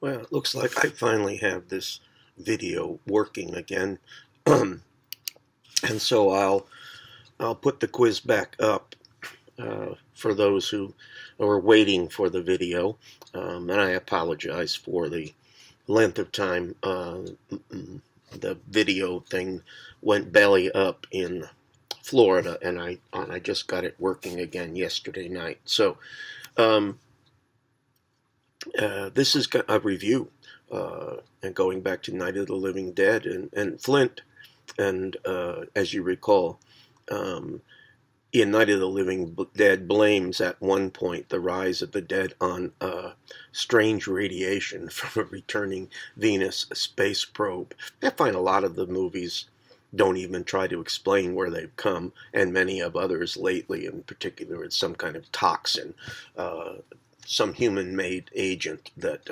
Well, it looks like I finally have this video working again. and so I'll put the quiz back up for those who are waiting for the video. And I apologize for the length of time. The video thing went belly up in Florida, and I just got it working again yesterday night. So um, this is a review, and going back to Night of the Living Dead and Flint. And as you recall, um, in Night of the Living Dead blames at one point the rise of the dead on strange radiation from a returning Venus space probe. I find a lot of the movies don't even try to explain where they've come, and many of others lately, in particular, it's some kind of toxin, uh, some human-made agent that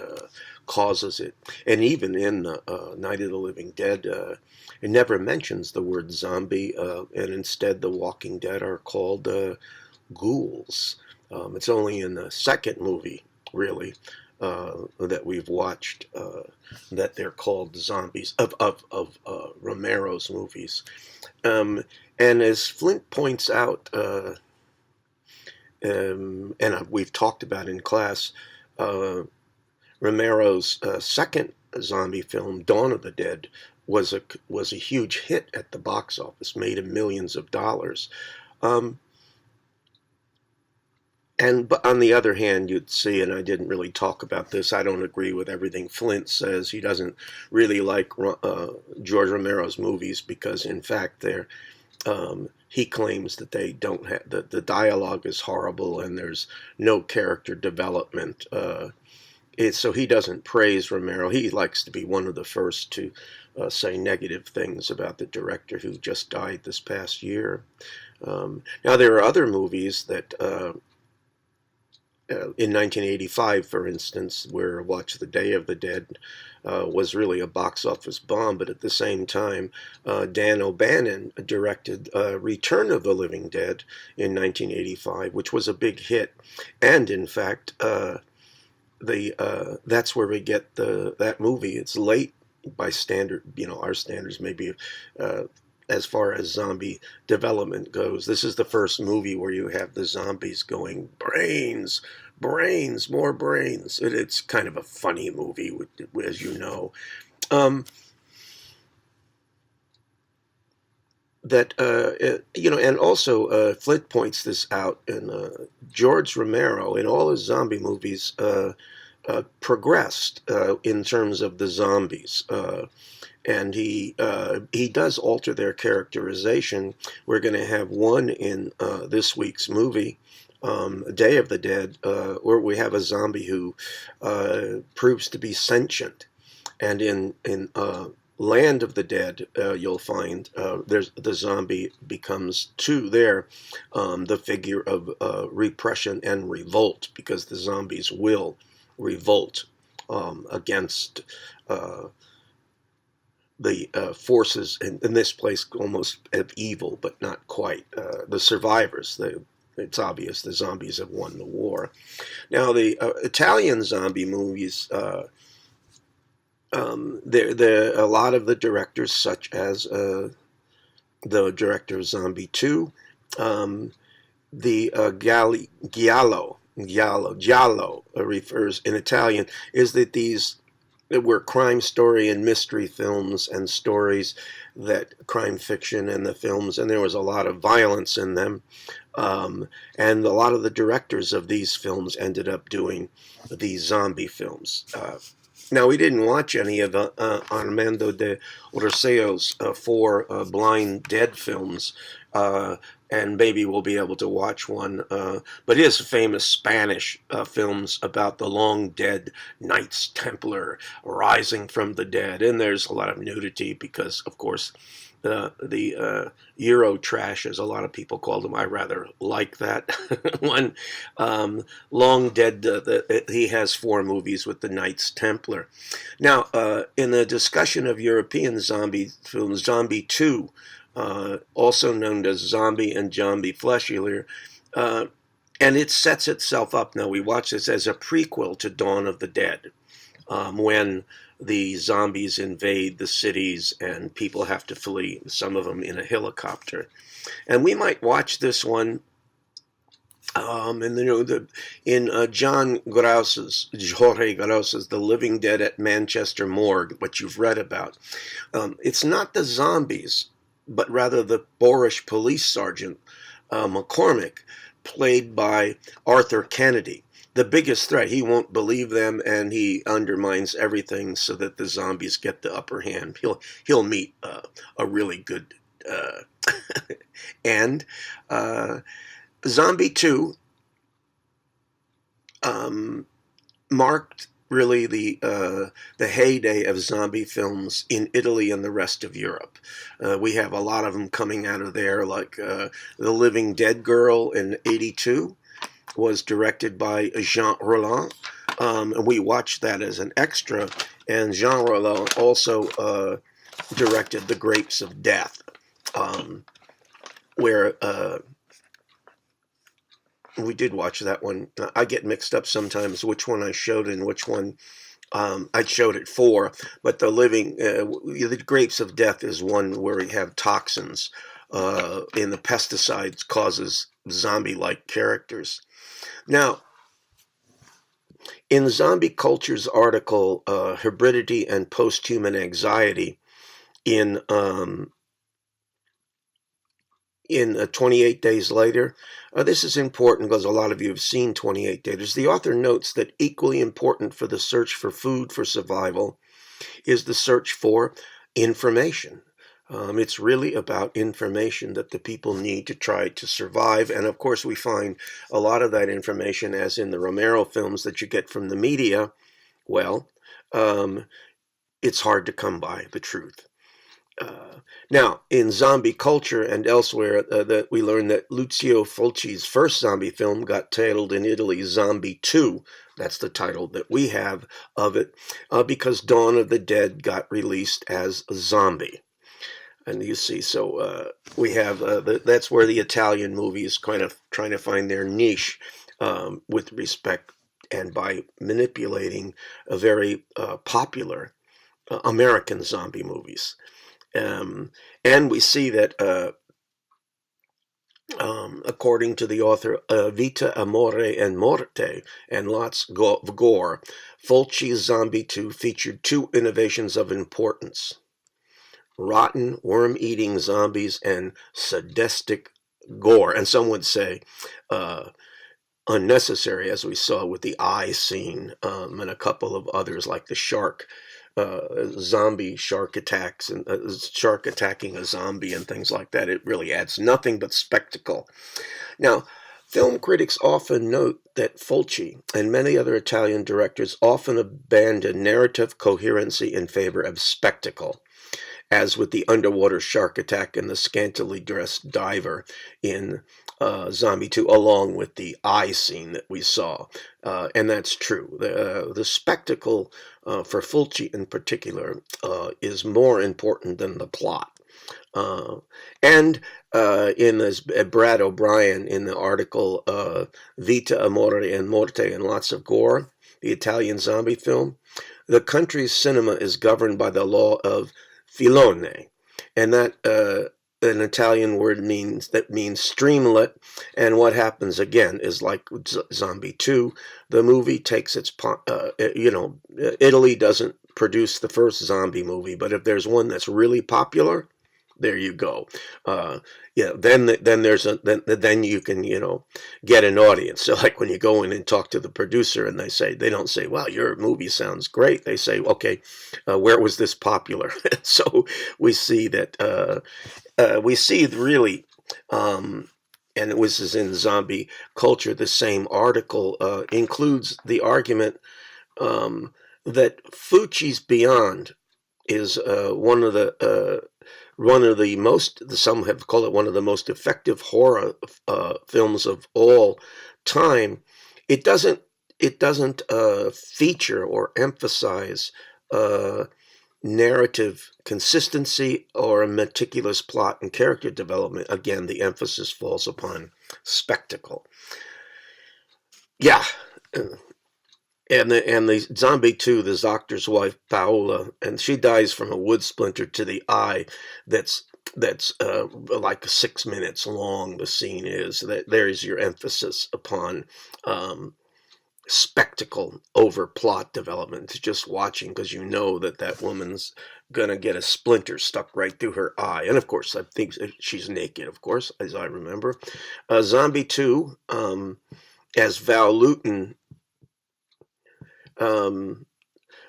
causes it. And even in Night of the Living Dead, it never mentions the word zombie, and instead the Walking Dead are called ghouls. It's only in the second movie, really, that we've watched that they're called zombies of Romero's movies. Um, and as Flint points out, and we've talked about in class, uh, Romero's second zombie film, Dawn of the Dead, was a huge hit at the box office, made him millions of dollars. Um, but on the other hand, you'd see, and I didn't really talk about this. I don't agree with everything Flint says. He doesn't really like George Romero's movies because, in fact, he claims that they don't have the dialogue is horrible and there's no character development. So he doesn't praise Romero. He likes to be one of the first to say negative things about the director who just died this past year. Now there are other movies that. In 1985, for instance, where Watch the Day of the Dead was really a box office bomb, but at the same time, Dan O'Bannon directed Return of the Living Dead in 1985, which was a big hit. And in fact, that's where we get that movie. It's late by standard, our standards, maybe uh, as far as zombie development goes. This is the first movie where you have the zombies going, brains, brains, more brains. It's kind of a funny movie, as you know. Um, and also Flint points this out, and George Romero, in all his zombie movies, progressed in terms of the zombies. And he does alter their characterization. We're going to have one in this week's movie, Day of the Dead, where we have a zombie who proves to be sentient, and in Land of the Dead, you'll find there's the zombie becomes too there, the figure of repression and revolt, because the zombies will revolt against the forces in this place, almost of evil, but not quite. The survivors, it's obvious the zombies have won the war. Now, the Italian zombie movies, there a lot of the directors, such as the director of Zombie 2, um, the Giallo refers in Italian, is that these were crime story and mystery films and stories that crime fiction and the films, and there was a lot of violence in them. And a lot of the directors of these films ended up doing these zombie films. Now, we didn't watch any of Armando de Rosello's four Blind Dead films, and maybe we'll be able to watch one. But his famous Spanish films about the long dead Knights Templar rising from the dead, and there's a lot of nudity because, of course, the Euro trash, as a lot of people call them. I rather like that one. Long Dead, he has four movies with the Knights Templar. Now, in the discussion of European zombie films, Zombie 2, also known as Zombie and Zombie Flesh Eater, and it sets itself up. Now, we watch this as a prequel to Dawn of the Dead. when the zombies invade the cities and people have to flee, some of them in a helicopter. And we might watch this one. And in John Grouse's, Jorge Grouse's The Living Dead at Manchester Morgue, what you've read about, it's not the zombies, but rather the boorish police sergeant, McCormick, played by Arthur Kennedy. The biggest threat, he won't believe them, and he undermines everything so that the zombies get the upper hand. He'll meet a really good end. Zombie 2 marked really the heyday of zombie films in Italy and the rest of Europe. We have a lot of them coming out of there, like The Living Dead Girl in '82 was directed by Jean Rollin. And we watched that as an extra. And Jean Rollin also directed The Grapes of Death, where we did watch that one. I get mixed up sometimes which one I showed and which one I showed it for. But the Grapes of Death is one where we have toxins in the pesticides causes zombie-like characters. Now, in Zombie Culture's article, Hybridity and Posthuman Anxiety, in 28 Days Later. This is important because a lot of you have seen 28 Days. The author notes that equally important for the search for food for survival is the search for information. It's really about information that the people need to try to survive. And of course, we find a lot of that information, as in the Romero films, that you get from the media. Well, it's hard to come by the truth. Now, in Zombie Culture and elsewhere, that we learn that Lucio Fulci's first zombie film got titled in Italy Zombie 2. That's the title that we have of it, because Dawn of the Dead got released as a zombie. And you see, so we have, that's where the Italian movie is kind of trying to find their niche with respect and by manipulating a very popular American zombie movies. And we see that, according to the author, Vita, Amore, and Morte, and lots of gore, Fulci's Zombie 2 featured two innovations of importance: rotten, worm-eating zombies and sadistic gore. And some would say unnecessary, as we saw with the eye scene, and a couple of others like the shark. Zombie shark attacks and shark attacking a zombie and things like that. It really adds nothing but spectacle. Now, film critics often note that Fulci and many other Italian directors often abandon narrative coherency in favor of spectacle, as with the underwater shark attack and the scantily dressed diver in Zombie 2, along with the eye scene that we saw. And that's true. The spectacle for Fulci in particular is more important than the plot. And in this, Brad O'Brien, in the article Vita, Amore, and Morte, and Lots of Gore, the Italian zombie film, the country's cinema is governed by the law of filone, and that an Italian word means streamlet. And what happens again is like Zombie 2, the movie takes its Italy doesn't produce the first zombie movie, but if there's one that's really popular, there you go. Then you can get an audience. So like when you go in and talk to the producer, and they don't say, "Wow, your movie sounds great." They say, "Okay, where was this popular?" So we see that really, and it was in Zombie Culture. The same article includes the argument that Fulci's Beyond is one of the most, some have called it one of the most effective horror films of all time. It doesn't feature or emphasize narrative consistency or a meticulous plot and character development. Again, the emphasis falls upon spectacle. Yeah. And the zombie too, the doctor's wife Paola, and she dies from a wood splinter to the eye. That's like 6 minutes long. The scene is that there is your emphasis upon um, spectacle over plot development. It's just watching because you know that that woman's gonna get a splinter stuck right through her eye, and of course, I think she's naked. Of course, as I remember, Zombie Two, as Val Lewton. Um,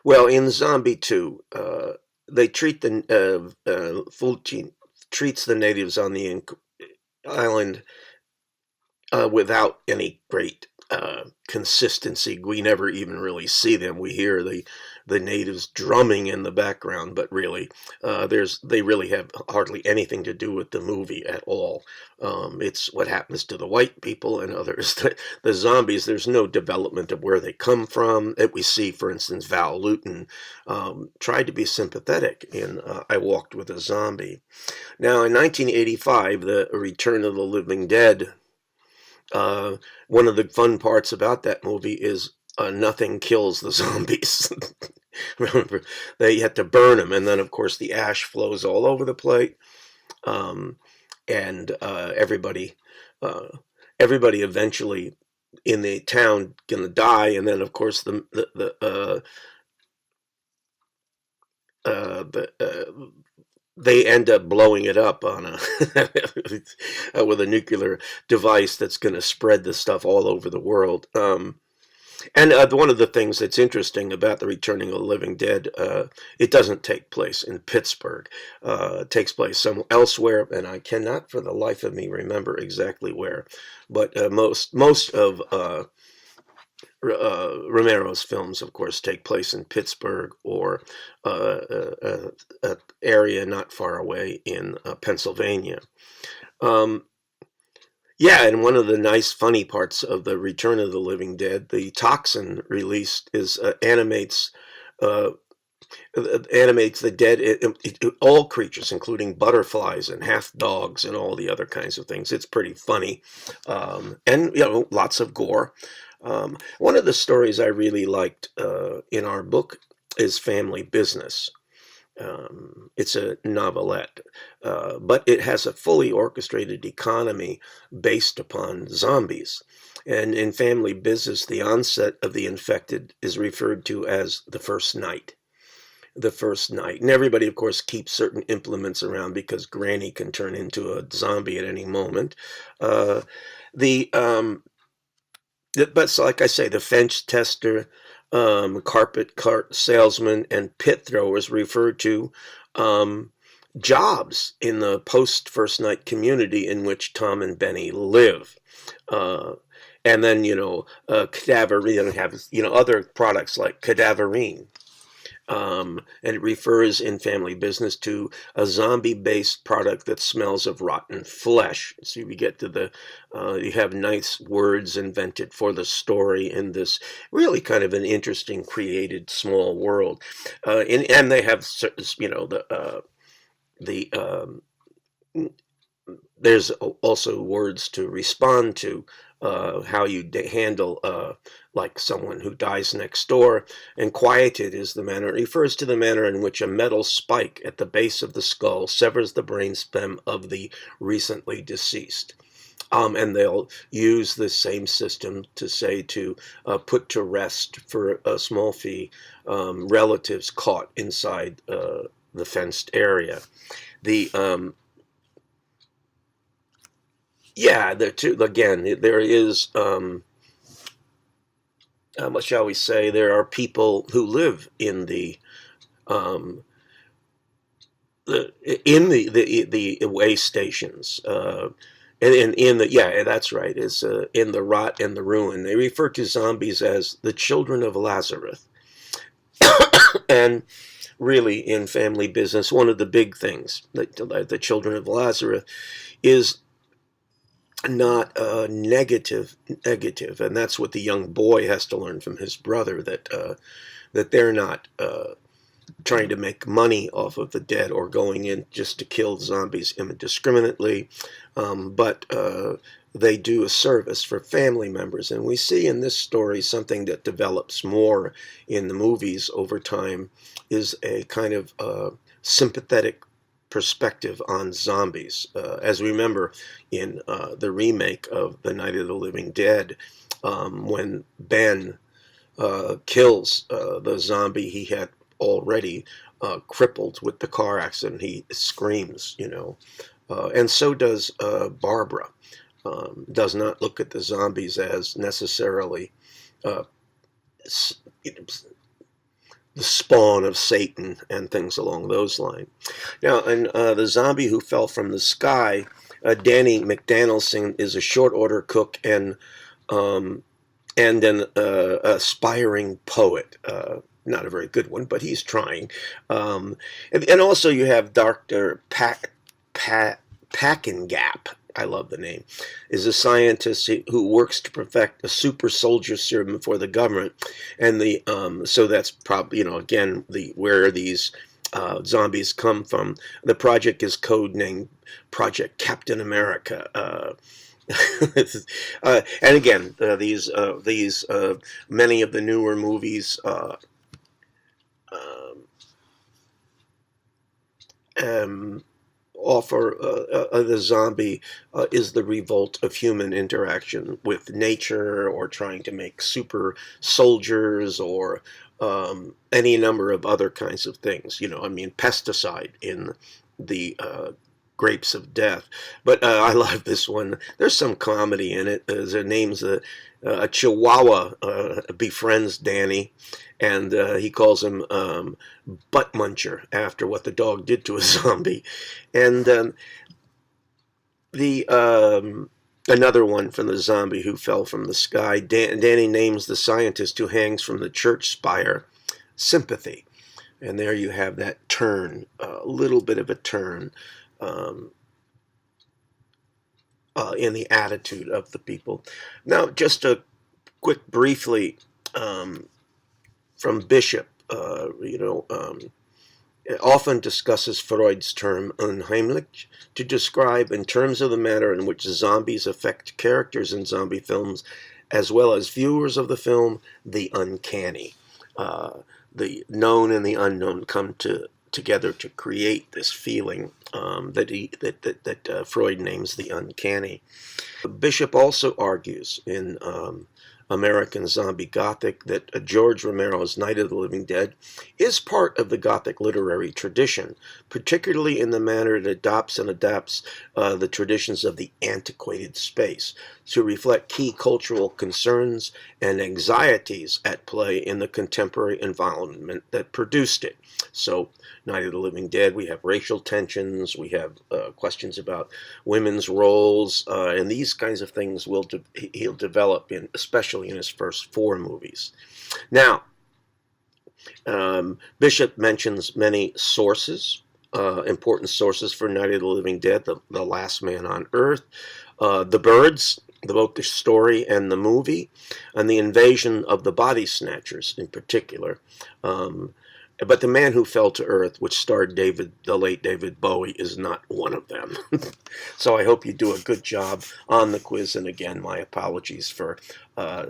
well, in Zombie Two, they treat the Fulci treats the natives on the island without any great consistency. We never even really see them. We hear the natives drumming in the background, but really, they really have hardly anything to do with the movie at all. It's what happens to the white people and others. The zombies, there's no development of where they come from. That we see, for instance, Val Lewton tried to be sympathetic in I Walked with a Zombie. Now, in 1985, the Return of the Living Dead, one of the fun parts about that movie is nothing kills the zombies. Remember, they had to burn them, and then of course the ash flows all over the plate, um, and uh, everybody eventually in the town gonna die, and then of course the they end up blowing it up on a with a nuclear device that's going to spread the stuff all over the world. And one of the things that's interesting about the Returning of the Living Dead, it doesn't take place in Pittsburgh. It takes place somewhere elsewhere, and I cannot for the life of me remember exactly where. But most of Romero's films, of course, take place in Pittsburgh or an area not far away in Pennsylvania. Um, yeah, and one of the nice, funny parts of the Return of the Living Dead, the toxin released is uh, animates the dead, all creatures, including butterflies and half dogs and all the other kinds of things. It's pretty funny, and lots of gore. One of the stories I really liked in our book is Family Business. It's a novelette, but it has a fully orchestrated economy based upon zombies. And in Family Business, the onset of the infected is referred to as the first night. The first night. And everybody, of course, keeps certain implements around because Granny can turn into a zombie at any moment. Uh, the but so like I say, the fence tester, carpet cart salesman, and pit throwers refer to um, jobs in the post first night community in which Tom and Benny live. Uh, and then cadaver, have other products like cadaverine, and it refers in Family Business to a zombie-based product that smells of rotten flesh. So we get to you have nice words invented for the story in this really kind of an interesting, created small world, and they have the there's also words to respond to how you handle like someone who dies next door. And quieted is the manner. It refers to the manner in which a metal spike at the base of the skull severs the brainstem of the recently deceased. And they'll use the same system to say to put to rest for a small fee relatives caught inside the fenced area. The Yeah, again, there is, what shall we say, there are people who live in um, the way stations, and in the yeah, that's right, it's in the rot and the ruin. They refer to zombies as the children of Lazarus, and really in Family Business, one of the big things that the children of Lazarus is not negative, and that's what the young boy has to learn from his brother, that they're not trying to make money off of the dead or going in just to kill zombies indiscriminately, but they do a service for family members. And we see in this story something that develops more in the movies over time is a kind of sympathetic perspective on zombies. As we remember in the remake of The Night of the Living Dead, when Ben kills the zombie he had already crippled with the car accident, he screams, and so does Barbara. Does not look at the zombies as necessarily uh, the spawn of Satan and things along those lines. Now, and the zombie who fell from the sky, Danny McDanielson is a short order cook and an aspiring poet. Not a very good one, but he's trying. And also you have Dr. Packengap. I love the name, is a scientist who works to perfect a super soldier serum for the government, and so that's probably again where these zombies come from. The project is codenamed Project Captain America. And again, these many of the newer movies. Offer the zombie is the revolt of human interaction with nature, or trying to make super soldiers, or any number of other kinds of things. Pesticide in the Grapes of Death. But I love this one. There's some comedy in it. Their name's a Chihuahua befriends Danny, and he calls him Butt Muncher after what the dog did to a zombie. And another one from the zombie who fell from the sky. Danny names the scientist who hangs from the church spire Sympathy. And there you have that turn, a little bit of a turn in the attitude of the people. Now, just a quick, briefly, from Bishop, often discusses Freud's term Unheimlich to describe, in terms of the manner in which zombies affect characters in zombie films, as well as viewers of the film, the uncanny. The known and the unknown come together to create this feeling that Freud names the uncanny. Bishop also argues in American Zombie Gothic that George Romero's Night of the Living Dead is part of the Gothic literary tradition, particularly in the manner it adopts and adapts the traditions of the antiquated space to reflect key cultural concerns and anxieties at play in the contemporary environment that produced it. So, Night of the Living Dead, we have racial tensions, we have questions about women's roles, and these kinds of things he'll develop especially in his first 4 movies. Now, Bishop mentions many sources, important sources for Night of the Living Dead: The Last Man on Earth, The Birds, both the story and the movie, and The Invasion of the Body Snatchers in particular. But The Man Who Fell to Earth, which starred the late David Bowie, is not one of them. So I hope you do a good job on the quiz. And again, my apologies for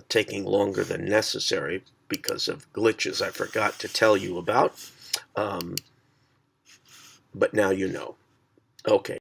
taking longer than necessary because of glitches I forgot to tell you about. But now you know. Okay.